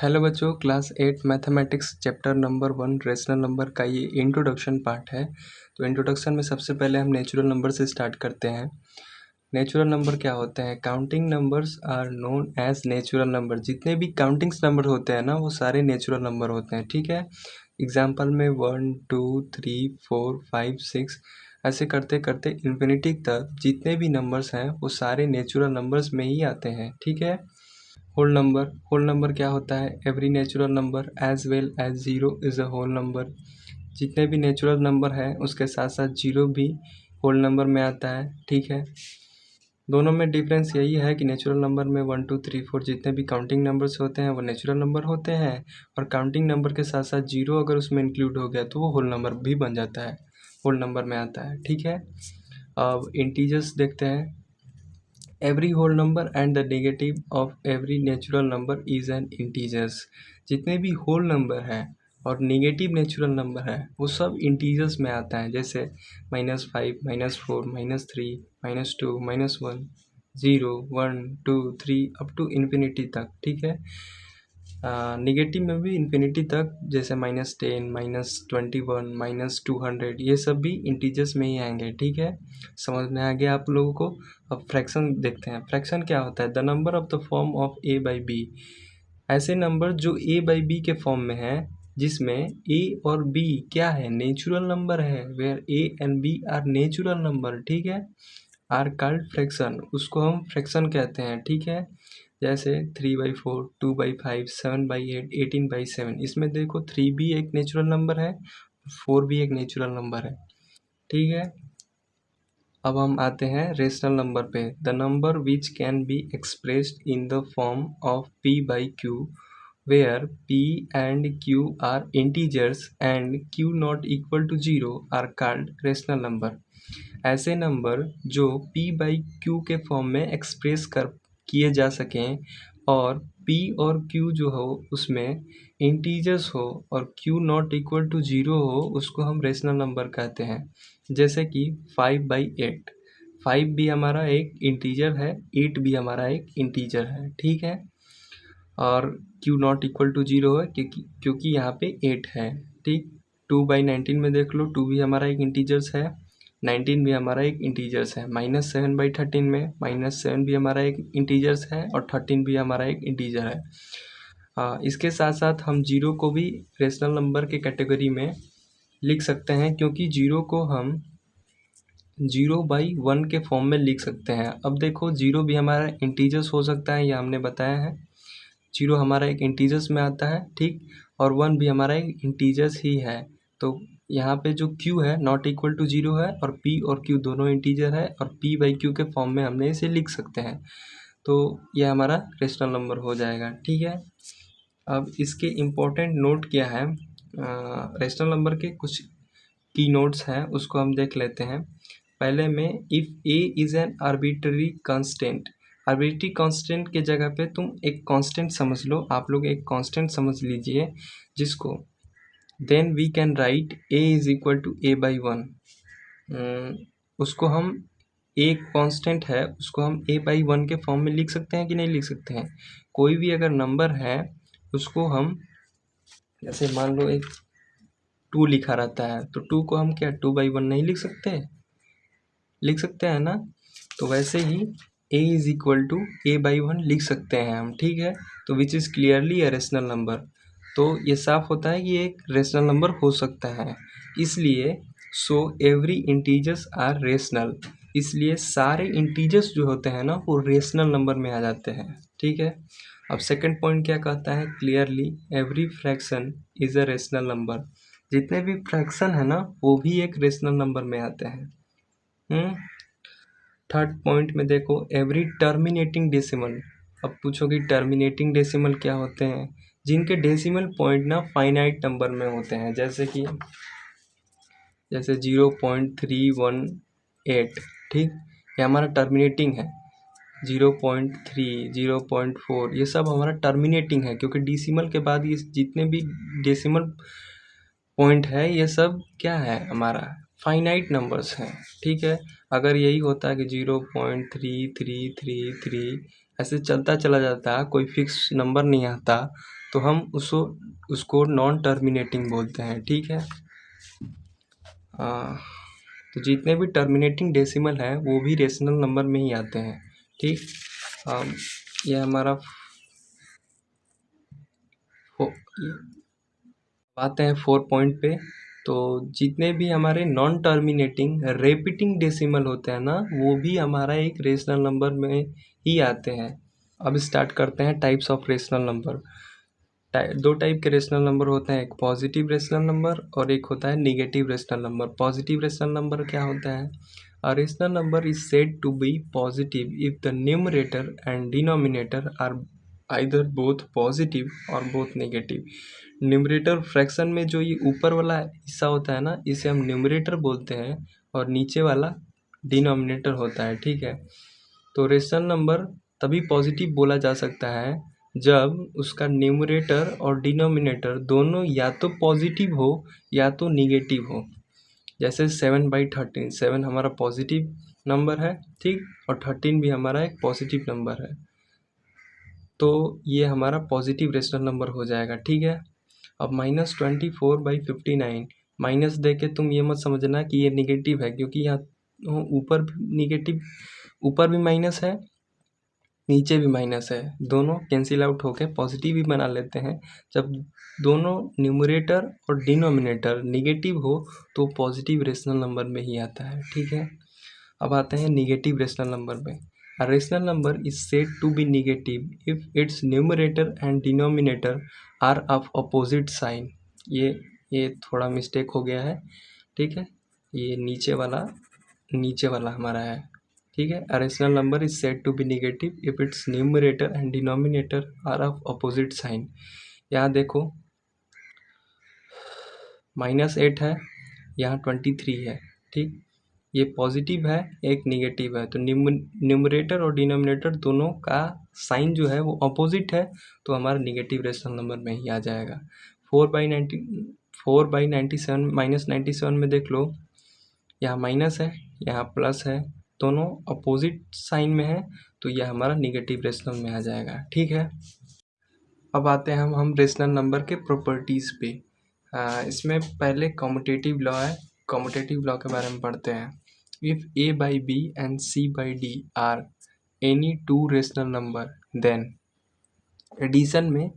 Hello बच्चों, class 8 mathematics chapter number 1 rational number का ये इंट्रोडक्शन पार्ट है। तो इंट्रोडक्शन में सबसे पहले हम नेचुरल नंबर से स्टार्ट करते हैं। नेचुरल नंबर क्या होते हैं? Counting numbers are known as natural number. जितने भी काउंटिंग्स नंबर होते हैं ना, वो सारे नेचुरल नंबर होते हैं। ठीक है। एग्जाम्पल में 1 2 3 4 5 6 ऐसे करते करते इन्फिनिटी तक जितने भी नंबर्स हैं वो सारे नेचुरल नंबर्स में ही आते हैं। ठीक है। होल नंबर क्या होता है? Every natural number as well as zero is a whole number. जितने भी नेचुरल नंबर हैं उसके साथ साथ ज़ीरो भी होल नंबर में आता है। ठीक है। दोनों में डिफरेंस यही है कि नेचुरल नंबर में 1 2 3 4 जितने भी काउंटिंग नंबर्स होते हैं वो नेचुरल नंबर होते हैं, और काउंटिंग नंबर के साथ साथ ज़ीरो अगर उसमें इंक्लूड हो गया तो वो होल नंबर भी बन जाता है, होल नंबर में आता है। ठीक है। अब इंटीजर्स देखते हैं। Every whole number and the negative of every natural number is an integers. जितने भी होल नंबर हैं और नेगेटिव नेचुरल नंबर है वो सब इंटीजर्स में आता है, जैसे -5 -4 -3 -2 -1 0 1 2 3 अप टू इन्फिनिटी तक। ठीक है। निगेटिव में भी इन्फिनिटी तक, जैसे -10 -21 -200, ये सब भी इंटीजर्स में ही आएंगे। ठीक है। समझ में आ गया आप लोगों को? अब फ्रैक्शन देखते हैं। फ्रैक्शन क्या होता है? The number of the form of a by b। ऐसे नंबर जो a बाई b के फॉर्म में है, जिसमें a और b क्या है? नेचुरल नंबर है। Where a and b are natural number. ठीक है। आर कॉल्ड फ्रैक्शन, उसको हम फ्रैक्शन कहते हैं। ठीक है। जैसे 3/4 2/5 7/8 18/7। इसमें देखो 3 भी एक नेचुरल नंबर है, 4 भी एक नेचुरल नंबर है। ठीक है। अब हम आते हैं रेशनल नंबर पे। The number which can be expressed in the form of p by q, where p and q are integers and q not equal to 0 are called rational number. ऐसे number जो p by q के form में express किए जा सकें और p और q जो हो उसमें इंटीजर्स हो और q नॉट इक्वल टू 0 हो, उसको हम रेशनल नंबर कहते हैं। जैसे कि 5/8, 5 भी हमारा एक इंटीजर है, 8 भी हमारा एक इंटीजर है। ठीक है। और q नॉट इक्वल टू 0 है क्योंकि यहाँ पे 8 है। ठीक। 2/19 में देख लो, 2 भी हमारा एक इंटीजर्स है, 19 भी हमारा एक इंटीजर्स है। -7/13 में -7 भी हमारा एक इंटीजर्स है और 13 भी हमारा एक इंटीजर है। इसके साथ साथ हम जीरो को भी रेशनल नंबर के कैटेगरी में लिख सकते हैं, क्योंकि जीरो को हम 0/1 के फॉर्म में लिख सकते हैं। अब देखो, जीरो भी हमारा इंटीजर्स हो सकता है, यह हमने बताया है। जीरो हमारा एक इंटीजर्स में आता है। ठीक। और 1 भी हमारा एक इंटीजर्स ही है। तो यहाँ पे जो q है नॉट इक्वल टू 0 है, और p और q दोनों इंटीजर है, और p/q के फॉर्म में हमने इसे लिख सकते हैं। तो यह हमारा रेशनल नंबर हो जाएगा। ठीक है। अब इसके इम्पोर्टेंट नोट क्या है? रेशनल नंबर के कुछ की नोट्स हैं, उसको हम देख लेते हैं। पहले में, if a is an arbitrary constant. Arbitrary constant के जगह पे तुम एक कांस्टेंट समझ लो, आप लोग एक कांस्टेंट समझ लीजिए, जिसको then we can write a is equal to a/1। उसको हम, एक कांस्टेंट है, उसको हम a/1 के फॉर्म में लिख सकते हैं कि नहीं लिख सकते हैं? कोई भी अगर नंबर है उसको हम, जैसे मान लो एक 2 लिखा रहता है, तो 2 को हम क्या 2/1 नहीं लिख सकते? लिख सकते हैं ना? तो वैसे ही a is equal to a/1 लिख सकते हैं हम। ठीक है। तो which is clearly a rational number. तो ये साफ होता है कि ये एक रेशनल नंबर हो सकता है। इसलिए so every integers are rational. इसलिए सारे इंटीजर्स जो होते हैं ना, वो रेशनल नंबर में आ जाते हैं। ठीक है। अब सेकंड पॉइंट क्या कहता है? Clearly every fraction is a rational number. जितने भी फ्रैक्शन है ना, वो भी एक रेशनल नंबर में आते हैं। थर्ड पॉइंट में देखो, एवरी टर्मिनेटिंग डेसिमल। अब पूछोगे टर्मिनेटिंग डेसिमल क्या होते हैं? जिनके डेसिमल पॉइंट ना फाइनाइट नंबर में होते हैं, जैसे 0.318। ठीक। ये हमारा टर्मिनेटिंग है। 0.3 0.4 ये सब हमारा टर्मिनेटिंग है, क्योंकि डेसिमल के बाद ये जितने भी डेसिमल पॉइंट है ये सब क्या है? हमारा फाइनाइट नंबर्स हैं। ठीक है। अगर यही होता कि 0.3333 ऐसे चलता चला जाता, कोई फिक्स नंबर नहीं आता, तो हम उसको नॉन टर्मिनेटिंग बोलते हैं, ठीक है। तो जितने भी टर्मिनेटिंग डेसिमल हैं वो भी रेशनल नंबर में ही आते हैं, ठीक। ये हमारा आते हैं 4 पॉइंट पे। तो जितने भी हमारे नॉन टर्मिनेटिंग रिपीटिंग डेसिमल होते हैं ना, वो भी हमारा एक रेशनल नंबर में ही आते हैं। अब स्टार्ट करते हैं टाइप्स ऑफ रेशनल नंबर। दो टाइप के रेशनल नंबर होते हैं, एक पॉजिटिव रेशनल नंबर और एक होता है negative rational number. Positive rational number क्या होता है? A rational number is said to be positive if the numerator and denominator are either both positive और बोथ नेगेटिव। न्यूमरेटर फ्रैक्शन में जो ये ऊपर वाला हिस्सा होता है ना, इसे हम न्यूमरेटर बोलते हैं और नीचे वाला डिनोमिनेटर होता है, ठीक है। तो रेशनल नंबर तभी पॉजिटिव बोला जा सकता है जब उसका न्यूमरेटर और डिनोमिनेटर दोनों या तो पॉजिटिव हो या तो निगेटिव हो। जैसे 7/13, 7 हमारा पॉजिटिव नंबर है, ठीक, और 13 भी हमारा एक पॉजिटिव नंबर है, तो ये हमारा पॉजिटिव रेशनल नंबर हो जाएगा, ठीक है। अब -24/59, माइनस दे के तुम ये मत समझना कि ये निगेटिव है, क्योंकि यहाँ ऊपर भी निगेटिव, ऊपर भी माइनस है, नीचे भी माइनस है, दोनों कैंसिल आउट होके पॉजिटिव ही बना लेते हैं। जब दोनों न्यूमरेटर और डिनोमिनेटर निगेटिव हो तो पॉजिटिव रेशनल नंबर में ही आता है, ठीक है। अब आते हैं निगेटिव रेशनल नंबर में। A rational number is said to be negative if its numerator and denominator are of opposite sign. ये थोड़ा मिस्टेक हो गया है, ठीक है। ये नीचे वाला हमारा है, ठीक है। A rational number is said to be negative if its numerator and denominator are of opposite sign. यहाँ देखो -8 है, यहाँ 23 है, ठीक। ये पॉजिटिव है, एक निगेटिव है, तो न्यूमरेटर और डिनोमिनेटर दोनों का साइन जो है वो अपोजिट है, तो हमारा निगेटिव रेशनल नंबर में ही आ जाएगा। 4/97 -97 में देख लो, यहाँ माइनस है, यहाँ प्लस है, दोनों अपोजिट साइन में है, तो यह हमारा निगेटिव रेशनल में आ जाएगा, ठीक है। अब आते हैं हम रेशनल नंबर के प्रॉपर्टीज़ पे। इसमें पहले कॉम्यूटेटिव लॉ है, कॉम्यूटेटिव लॉ के बारे में पढ़ते हैं। If a/b and c/d are any two rational number, then addition में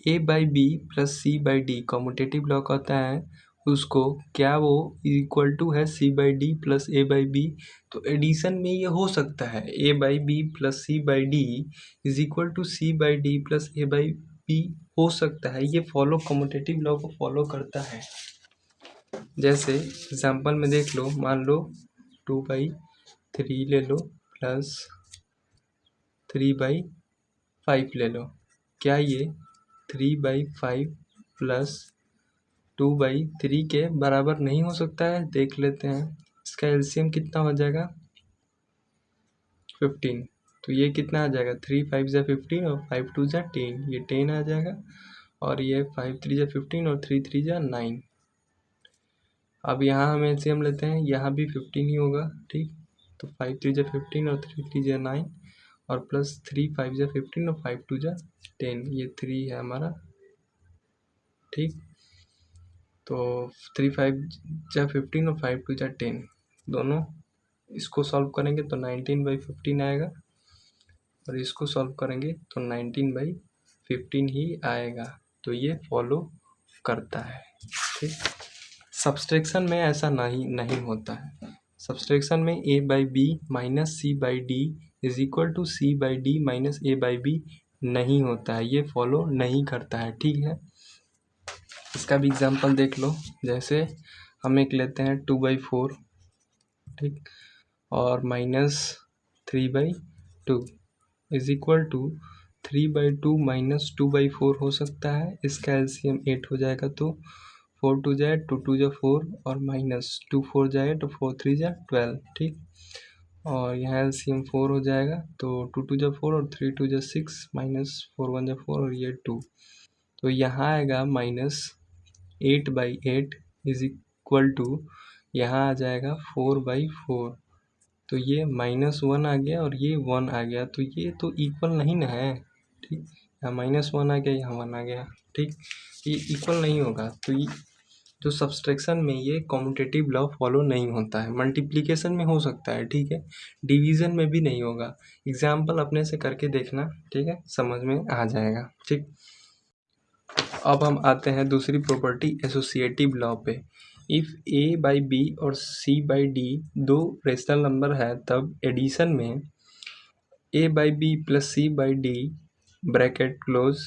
a/b plus c/d commutative law कहता है उसको, क्या वो इक्वल टू है c/d प्लस a/b। तो एडिशन में ये हो सकता है a/b plus c/d is equal to c/d plus a/b हो सकता है, ये फॉलो कॉम्यूटेटिव लॉ को फॉलो करता है। जैसे एग्जाम्पल में देख लो, मान लो 2/3 ले लो प्लस 3/5 ले लो, क्या ये 3/5 प्लस 2/3 के बराबर नहीं हो सकता है? देख लेते हैं, इसका एलसीएम कितना हो जाएगा 15। तो ये कितना आ जाएगा 3 5 जा 15 और 5 2 जा 10, ये 10 आ जाएगा। और ये 5 3 जा 15 और 3 3 जा 9। अब यहाँ हम एलसीएम लेते हैं, यहाँ भी 15 ही होगा, ठीक। तो 5 3 जा 15 और 3 3 जा 9 और प्लस 3 5 जा 15 और 5 2 जा 10, ये 3 है हमारा, ठीक। तो 3 5 जा 15 और 5 2 जा 10, दोनों इसको सॉल्व करेंगे तो 19/15 आएगा, और इसको सॉल्व करेंगे तो 19/15 ही आएगा। तो ये फॉलो करता है, ठीक। सब्सट्रैक्शन में ऐसा नहीं होता है। सब्सट्रैक्शन में a/b minus c/d is equal to c/d minus a/b नहीं होता है, ये फॉलो नहीं करता है, ठीक है। इसका भी एग्जांपल देख लो, जैसे हम एक लेते हैं 2/4, ठीक, और -3/2 इज इक्वल टू 3/2 माइनस 2/4 हो सकता है। इसका एलसीएम 8 हो जाएगा, तो 4 2 जाए 2 2 जा 4 और माइनस 2 4 जाए तो 4 3 जा 12, ठीक। और यहाँ एलसीएम 4 हो जाएगा, तो 2 2 जा 4 और 3 2 जा 6 माइनस 4 1 जा 4 और ये 2। तो यहाँ आएगा -8/8 इज इक्वल टू, यहाँ आ जाएगा 4/4। तो ये -1 आ गया और ये 1 आ गया, तो ये तो इक्वल नहीं ना है, ठीक। यहाँ -1 आ गया, यहाँ 1 आ गया, ठीक। ये इक्वल नहीं होगा, तो ये जो सब्सट्रैक्शन में ये कॉम्यूटेटिव लॉ फॉलो नहीं होता है। मल्टीप्लिकेशन में हो सकता है, ठीक है, डिवीज़न में भी नहीं होगा। एग्जाम्पल अपने से करके देखना, ठीक है, समझ में आ जाएगा, ठीक। अब हम आते हैं दूसरी प्रॉपर्टी एसोसिएटिव लॉ पे। इफ़ a बाई b और c बाई d दो रेशनल नंबर है, तब एडिशन में a by b plus c by d bracket close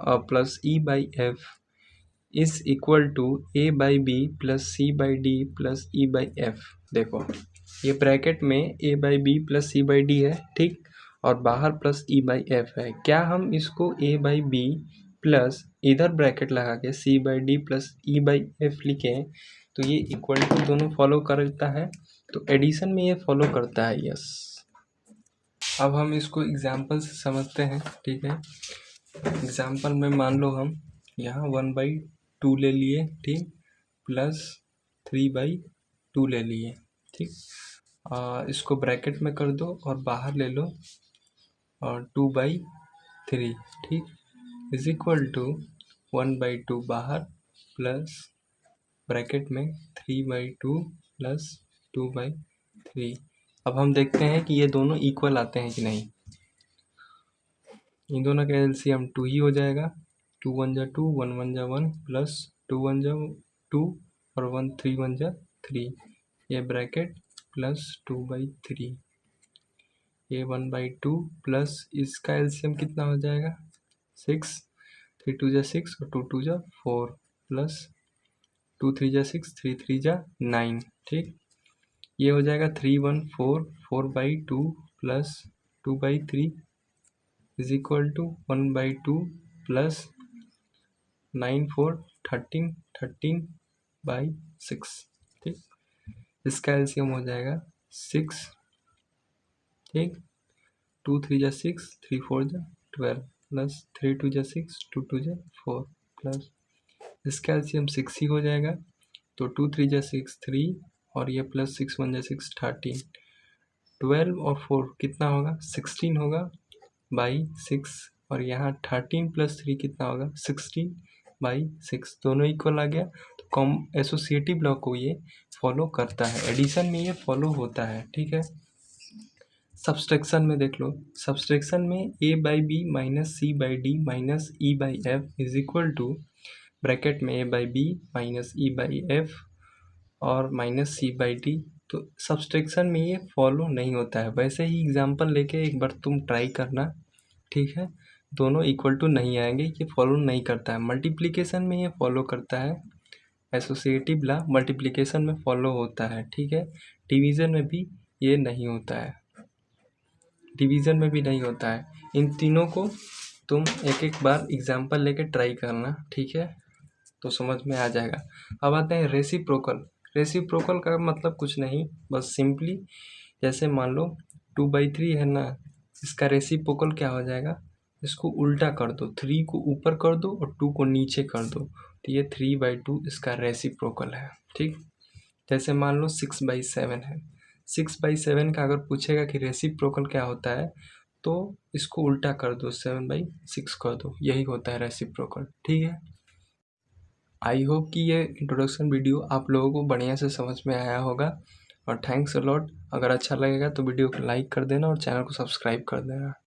plus e by f is equal to a by b plus c by d plus e by f। देखो ये bracket में a by b plus c by d है, ठीक, और बाहर plus e by f है। क्या हम इसको a बाई b प्लस इधर ब्रैकेट लगा के c by d plus e by f लिखें तो ये इक्वल टू दोनों फॉलो करता है, तो एडिशन में ये फॉलो करता है, यस। अब हम इसको एग्जाम्पल से समझते हैं, ठीक है। एग्जाम्पल में मान लो हम यहाँ 1/2 ले लिए, ठीक, प्लस 3/2 ले लिए, ठीक। इसको ब्रैकेट में कर दो और बाहर ले लो और 2/3, ठीक, इज इक्वल टू 1/2 बाहर प्लस ब्रैकेट में 3/2 प्लस 2/3। अब हम देखते हैं कि ये दोनों इक्वल आते हैं कि नहीं। इन दोनों का एलसीएम 2 ही हो जाएगा। 2 1 जा 2, 1 1 जा 1 प्लस 2 1 जा 2 और 1 3 1 जा 3, ये ब्रैकेट प्लस 2/3, ये 1/2 प्लस इसका एलसीएम कितना हो जाएगा 6, 3 2 जा 6 और 2 2 जा 4 प्लस 2 3 जा 6, 3 3 जा 9, ठीक। ये हो जाएगा 3 1 4, 4/2 plus 2/3 is equal to 1/2 plus 9 4 13, 13/6, ठीक। इसका एलसीएम हो जाएगा 6, ठीक, 2 3 जा 6, 3 4 जा 12 प्लस 3 2 जा 6, 2 2 जा 4 प्लस इसका एलसीएम 6 ही हो जाएगा, तो 2 3 जा 6 3 और ये प्लस 6 1 जा 6 13, 12 और 4 कितना होगा 16 होगा बाई 6, और यहाँ 13 प्लस 3 कितना होगा 16/6, दोनों इक्वल आ गया। तो कॉम एसोसिएटिव लॉ को ये फॉलो करता है, एडिशन में ये फॉलो होता है, ठीक है। सब्सट्रैक्शन में देख लो, सब्सट्रैक्शन में a by B minus C by D minus E by F is equal to bracket में a by B minus E by F और माइनस सी बाई डी। तो सब्सट्रैक्शन में ये फॉलो नहीं होता है। वैसे ही एग्जांपल लेके एक बार तुम ट्राई करना, ठीक है, दोनों इक्वल टू नहीं आएंगे, ये फॉलो नहीं करता है। मल्टीप्लिकेशन में ये फॉलो करता है, एसोसिएटिव लॉ मल्टीप्लिकेशन में फॉलो होता है, ठीक है। डिवीज़न में भी ये नहीं होता है, डिवीज़न में भी नहीं होता है। इन तीनों को तुम एक एक बार एग्जांपल लेके ट्राई करना, ठीक है, तो समझ में आ जाएगा। अब आते हैं रेसिप्रोकल। रेसिप्रोकल का मतलब कुछ नहीं, बस सिंपली जैसे मान लो 2/3 है ना, इसका रेसिप्रोकल क्या हो जाएगा, इसको उल्टा कर दो, 3 को ऊपर कर दो और 2 को नीचे कर दो, तो ये 3/2 इसका रेसिप्रोकल है, ठीक। जैसे मान लो 6/7 है, 6/7 का अगर पूछेगा कि रेसिप्रोकल क्या होता है तो इसको उल्टा कर दो, 7/6 कर दो, यही होता है रेसिप्रोकल, ठीक है। आई होप कि ये इंट्रोडक्शन वीडियो आप लोगों को बढ़िया से समझ में आया होगा, और थैंक्स अ लॉट। अगर अच्छा लगेगा तो वीडियो को लाइक कर देना और चैनल को सब्सक्राइब कर देना।